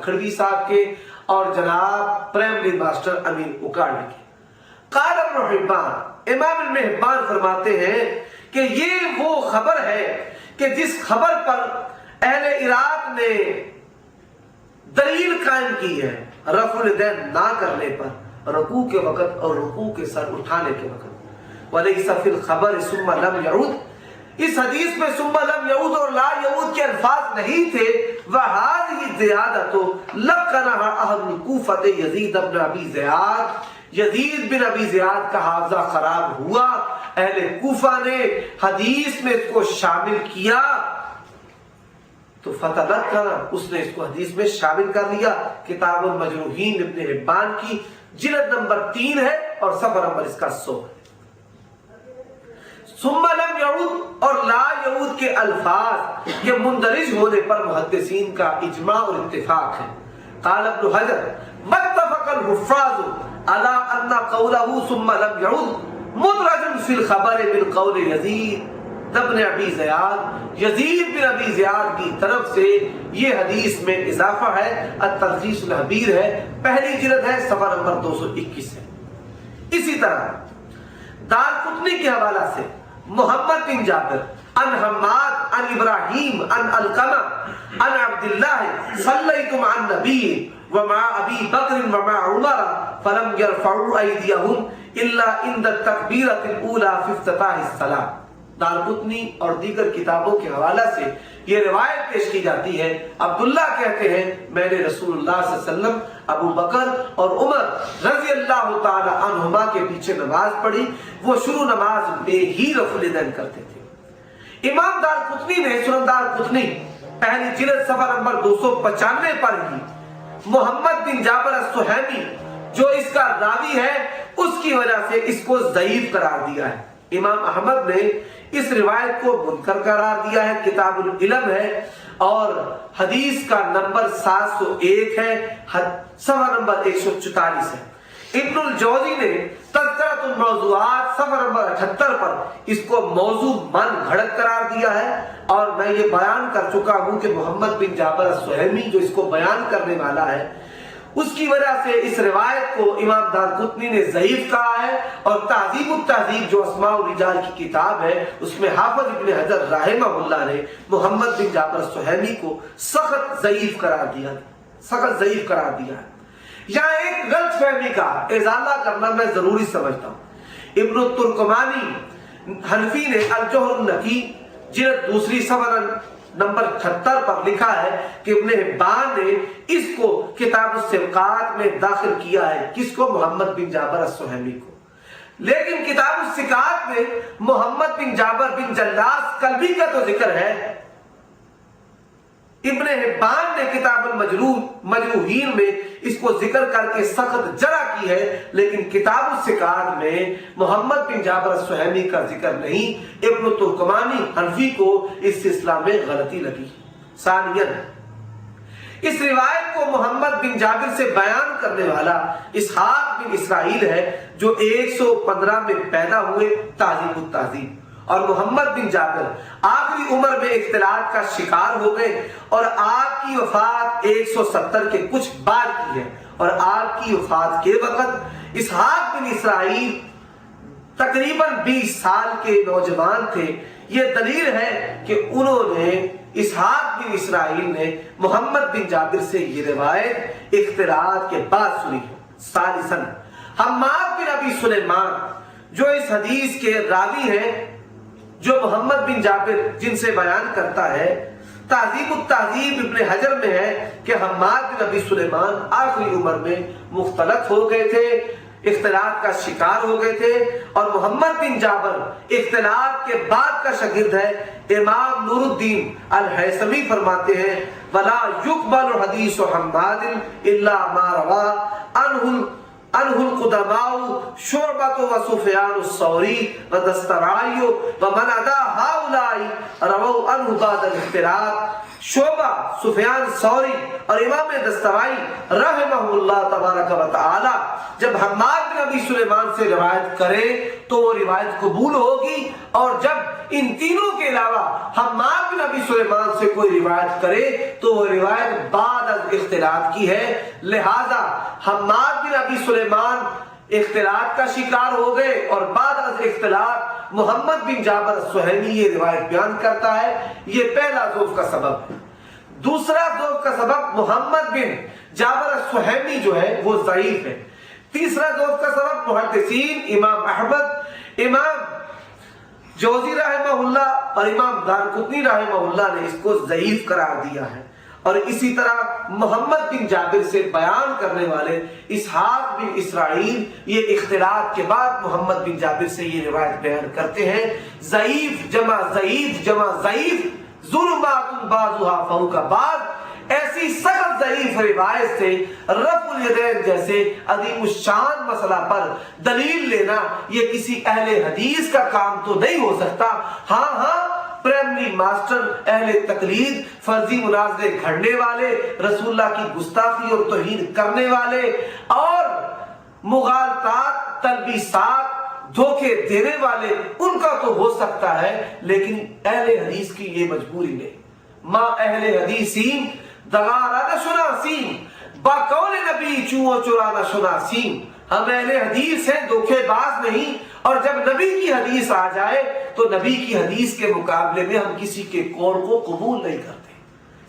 کھڑوی صاحب کے اور جناب پرائمری ماسٹر امین اکاڑی کے۔ قال ابن حبان، امام ابن حبان فرماتے ہیں کہ یہ وہ خبر ہے کہ جس خبر پر اہل عراق نے دلیل قائم کی ہے رفع الیدین نہ کرنے پر رکوع کے وقت اور رکوع کے سر اٹھانے کے وقت۔ وَلَيْسَ فِي الْخَبَرِ ثُمَّ لَمْ يَعُودْ، اس حدیث میں ثُمَّ لَمْ يَعُودْ اور لا يعود کے الفاظ نہیں تھے۔ وَهَذِهِ الزِّيَادَةُ لَقَّنَهَا أَهْلُ الْكُوفَةِ يزید بن ابی زیاد، یزید بن ابی زیاد کا حافظہ خراب ہوا، اہل کوفہ نے حدیث میں اس کو شامل کیا تو فتلقنا، اس نے اس کو حدیث میں شامل کر لیا۔ کتاب المجروحین ابن حبان کی جلد نمبر 3 ہے اور صفحہ نمبر اس کا 100 ہے۔ ثم لم يعود اور لا يعود کے الفاظ یہ مندرج ہونے پر محدثین کا اجماع اور اتفاق ہے۔ قال ابن حجر متفق الحفاظ على ان قوله ثم لم يعود مدرج في الخبر من قول یزید ابن ابی زیاد، یزید بن ابی زیاد کی طرف سے یہ حدیث میں اضافہ ہے۔ التلخیص الحبیر ہے، پہلی جلد ہے، صفحہ نمبر 221 ہے۔ اسی طرح دارقطنی کے حوالہ سے محمد بن جابر عن حماد عن ابراہیم عن القمہ عن عبداللہ صلیت مع النبی ومع ابی بکر ومع عمر فلم يرفعوا ایدیہم الا عند التکبیرۃ الاولی فی افتتاح الصلاۃ۔ دارقطنی اور دیگر کتابوں کے حوالہ سے یہ روایت پیش کی جاتی ہے، عبداللہ کہتے ہیں میں نے رسول اللہ صلی اللہ علیہ وسلم، ابو بکر اور عمر رضی اللہ تعالی عنہما کے پیچھے نماز پڑھی، وہ شروع نماز میں ہی رفع الیدین کرتے تھے۔ امام دارقطنی نے سنن دارقطنی پہلی جلد صفحہ نمبر 295 پر ہی محمد بن جابر السہیمی جو اس کا راوی ہے اس کی وجہ سے اس کو ضعیف قرار دیا ہے۔ امام احمد نے اس روایت کو منکر قرار دیا ہے، کتاب العلم ہے اور حدیث کا نمبر 701 ہے، صفحہ نمبر 144 ہے۔ ابن الجوزی نے تذکرۃ الموضوعات صفحہ نمبر 78 پر اس کو موضوع من گھڑت قرار دیا ہے، اور میں یہ بیان کر چکا ہوں کہ محمد بن جابر السہیمی جو اس کو بیان کرنے والا ہے اس کی وجہ سے اس روایت کو امام دارقطنی نے ضعیف کہا ہے، اور تہذیب التہذیب جو اسماء الرجال کی کتاب ہے اس میں حافظ ابن حجر رحمہ اللہ نے محمد بن جابر السہیمی کو سخت ضعیف قرار دیا ہے۔ یہاں ایک غلط فہمی کا ازالہ کرنا میں ضروری سمجھتا ہوں۔ ابن الترکمانی حنفی نے الجوہر النقی جلد دوسری صفحہ نمبر 76 پر لکھا ہے کہ ابن حبان نے اس کو کتاب السبقات میں داخل کیا ہے، کس کو؟ محمد بن جابر السہیمی کو۔ لیکن کتاب السبقات میں محمد بن جابر بن جلاس کلبی کا تو ذکر ہے۔ ابن حبان نے کتاب المجروحین میں اس کو ذکر کر کے سخت جرح کی ہے، لیکن کتاب السبقات میں محمد بن جابر السہیمی کا ذکر نہیں۔ ابن ترکمانی حنفی کو اس سلسلہ میں غلطی لگی۔ ثانیاً اس روایت کو محمد بن جابر سے بیان کرنے والا اسحاق بن اسرائیل ہے جو 115 میں پیدا ہوئے، تہذیب التہذیب، اور محمد بن جابر آخری عمر میں اختلاط کا شکار ہو گئے اور آپ کی وفات 170 کے کچھ بعد کی ہے، اور آپ کی وفات کے وقت اسحاق بن اسرائیل تقریباً 20 سال کے نوجوان تھے۔ یہ دلیل ہے کہ انہوں نے اسحاق بن اسرائیل نے محمد بن جابر سے یہ روایت اختلاط کے بعد سنی ہے۔ ثالثاً حماد بن ابی سلیمان جو اس حدیث کے راوی ہیں، جو محمد بن جابر جن سے بیان کرتا ہے، تہذیب التہذیب ابن حجر میں ہے کہ حماد بن ابی سلیمان آخری عمر میں مختلط ہو گئے تھے، اختلاط کا شکار ہو گئے تھے، اور محمد بن جابر اختلاط کے بعد کا شاگرد ہے۔ امام نور الدین الہیثمی فرماتے ہیں وَلَا يُقْبَلُ حَدِيثُ حَمَّادٍ إِلَّا مَا رَوَى عنہ القدماء شعبۃ وسفیان الثوری ودستوائی ومن عدا هؤلاء رووا عنہ بعد الاختلاط۔ شعبہ، سفیان ثوری اور امام دستوائی رحمہ اللہ تبارک و تعالی جب حماد بن ابی سلیمان سے روایت کرے تو وہ روایت قبول ہوگی، اور جب ان تینوں کے علاوہ حماد بن ابی سلیمان سے کوئی روایت کرے تو وہ روایت بعد از اختلاط کی ہے، لہذا حماد بن ابی سلیمان اختلاط کا شکار ہو گئے اور بعد از اختلاط محمد بن جابر السہیمی یہ روایت بیان کرتا ہے۔ یہ پہلا ضعف کا سبب ہے۔ دوسرا ضعف کا سبب محمد بن جابر السہیمی جو ہے وہ ضعیف ہے۔ تیسرا ضعف کا سبب محدثین امام احمد، امام جوزی رحمہ اللہ اور امام دارقطنی رحمہ اللہ نے اس کو ضعیف قرار دیا ہے، اور اسی طرح محمد بن جابر سے بیان کرنے والے اسحاق بن اسرائیل یہ اختلاط کے بعد محمد بن جابر سے یہ روایت بیان کرتے ہیں۔ ضعیف جمع ضعیف جمع ضعیف ظلمات بعضها فوق بعض، ایسی سخت ضعیف روایت سے رفع الیدین جیسے عظیم الشان مسئلہ پر دلیل لینا یہ کسی اہل حدیث کا کام تو نہیں ہو سکتا۔ ہاں پرائمری ماسٹر اہل تقلید، فرضی مناظرے گھڑنے والے، رسول اللہ کی گستاخی اور توہین کرنے والے اور مغالطات، تلبیسات، دھوکے دینے والے، ان کا تو ہو سکتا ہے، لیکن اہل حدیث کی یہ مجبوری نہیں۔ ما اہل حدیثین دغارہ نہ شناسین، با قول نبی چوں چرا نہ شناسین، ہم اہل حدیث ہیں، دھوکے باز نہیں، اور جب نبی کی حدیث آ جائے تو نبی کی حدیث کے مقابلے میں ہم کسی کے قول کو قبول نہیں کرتے۔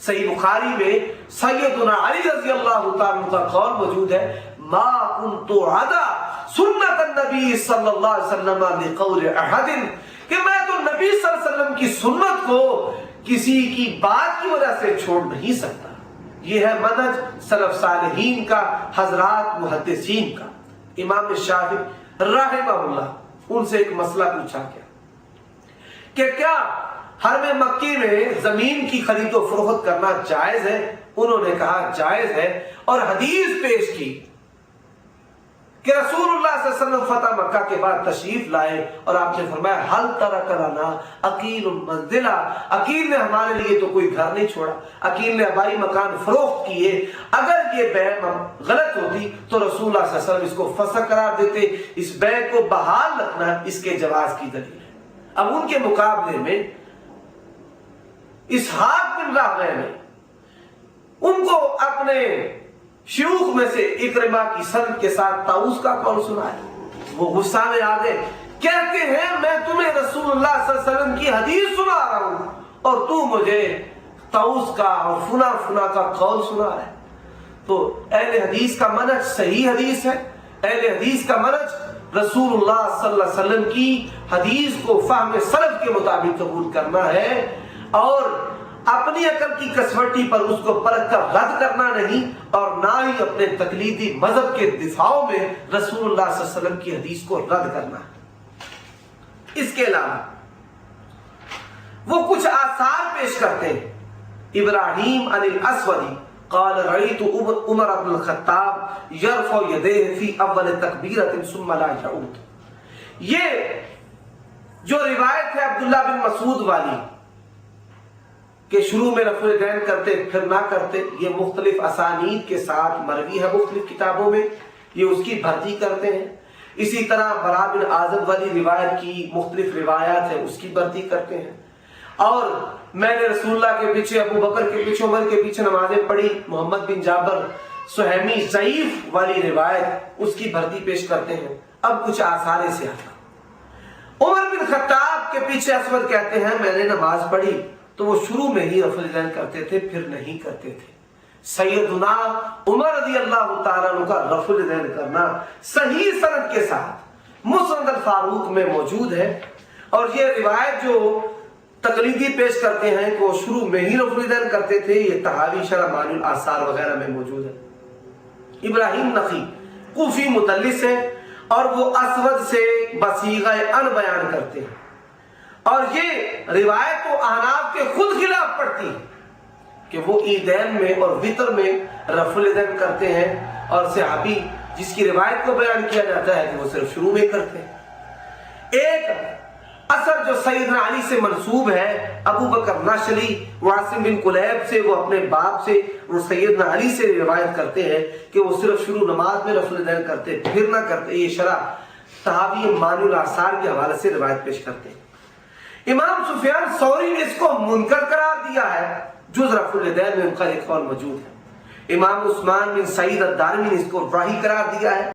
صحیح بخاری میں سیدنا علی رضی اللہ تعالیٰ کا قول موجود ہے، ما کنت عدا سنت النبی صلی اللہ علیہ وسلم بقول احد، کہ میں تو نبی صلی اللہ علیہ وسلم کی سنت کو کسی کی بات کی وجہ سے چھوڑ نہیں سکتا۔ یہ ہے منہج سلف صالحین کا، حضرات محدثین کا۔ امام شافعی رحمہ اللہ، ان سے ایک مسئلہ پوچھا گیا کہ کیا حرم مکی میں زمین کی خرید و فروخت کرنا جائز ہے؟ انہوں نے کہا جائز ہے، اور حدیث پیش کی کہ رسول اللہ صلی اللہ علیہ وسلم فتح مکہ کے بعد تشریف لائے اور آپ نے فرمایا حل ترک لنا عقیل منزلہ، عقیل نے ہمارے لیے تو کوئی گھر نہیں چھوڑا، عقیل نے آبائی مکان فروخت کیے، اگر یہ بیع غلط ہوتی تو رسول اللہ صلی اللہ علیہ وسلم اس کو فسخ قرار دیتے، اس بیع کو بحال رکھنا اس کے جواز کی دلیل ہے۔ اب ان کے مقابلے میں اسحاق بن راہویہ نے ان کو اپنے شیوخ میں سے اکرمہ کی سند کے ساتھ طاؤس کا قول سنایا، وہ غصہ میں آ گئے، کہتے ہیں میں تمہیں رسول اللہ صلی اللہ علیہ وسلم کی حدیث سنا رہا ہوں اور تو مجھے طاؤس کا اور فنا فنا کا قول سنا رہا ہے۔ تو اہل حدیث کا منہج صحیح حدیث ہے، اہل حدیث کا منہج رسول اللہ صلی اللہ علیہ وسلم کی حدیث کو فہم سلف کے مطابق قبول کرنا ہے، اور اپنی عقل کی کسوٹی پر اس کو پرکھ کر رد کرنا نہیں، اور نہ ہی اپنے تقلیدی مذہب کے دفاع میں رسول اللہ صلی اللہ علیہ وسلم کی حدیث کو رد کرنا ہے۔ اس کے علاوہ وہ کچھ آثار پیش کرتے ہیں۔ ابراہیم عن الاسودی قال رأيت عمر بن الخطاب يرفع يديه في اول تکبیرۃ ثم لا يعود۔ یہ جو روایت ہے عبداللہ بن مسعود والی کہ شروع میں رفع الیدین کرتے پھر نہ کرتے، یہ مختلف اسانید کے ساتھ مروی ہے مختلف کتابوں میں، یہ اس کی بھرتی کرتے ہیں۔ اسی طرح برا بن عازب والی روایت کی مختلف روایات ہیں، اس کی بھرتی کرتے ہیں۔ اور میں نے رسول اللہ کے پیچھے، ابو بکر کے پیچھے، عمر کے پیچھے نمازیں پڑھی، محمد بن جابر سہیمی ضعیف والی روایت، اس کی بھرتی پیش کرتے ہیں۔ اب کچھ آثار سے آتا، عمر بن خطاب کے پیچھے اسود کہتے ہیں میں نے نماز پڑھی تو وہ شروع میں ہی رفع الیدین کرتے تھے پھر نہیں کرتے تھے۔ سیدنا عمر رضی اللہ تعالیٰ عنہ کا رفع الیدین کرنا صحیح سند کے ساتھ مسند الفاروق میں موجود ہے، اور یہ روایت جو تقلیدی پیش کرتے ہیں کہ وہ شروع میں ہی رفع الیدین کرتے تھے، یہ طحاوی شرح معانی الاثار وغیرہ میں موجود ہے۔ ابراہیم نخعی کوفی مدلس ہے اور وہ اسود سے بصیغہ ان بیان کرتے ہیں، اور یہ روایت تو احناف کے خود خلاف پڑتی ہے کہ وہ عیدین میں اور وطر میں رفع الیدین کرتے ہیں، اور صحابی جس کی روایت کو بیان کیا جاتا ہے کہ وہ صرف شروع میں کرتے ہیں۔ ایک اثر جو سیدنا علی سے منسوب ہے، ابو بکر نشلی واسم بن کلیب سے، وہ اپنے باپ سے، وہ سیدنا علی سے روایت کرتے ہیں کہ وہ صرف شروع نماز میں رفع الیدین کرتے پھر نہ کرتے۔ یہ شرح طحاوی معانی الاثار کے حوالے سے روایت پیش کرتے ہیں۔ امام سفیان ثوری نے اس کو منکر قرار دیا ہے، جز رفع الیدین میں ان کا ایک قول موجود ہے۔ امام عثمان بن سعید الدارمی نے اس کو راہی قرار دیا ہے۔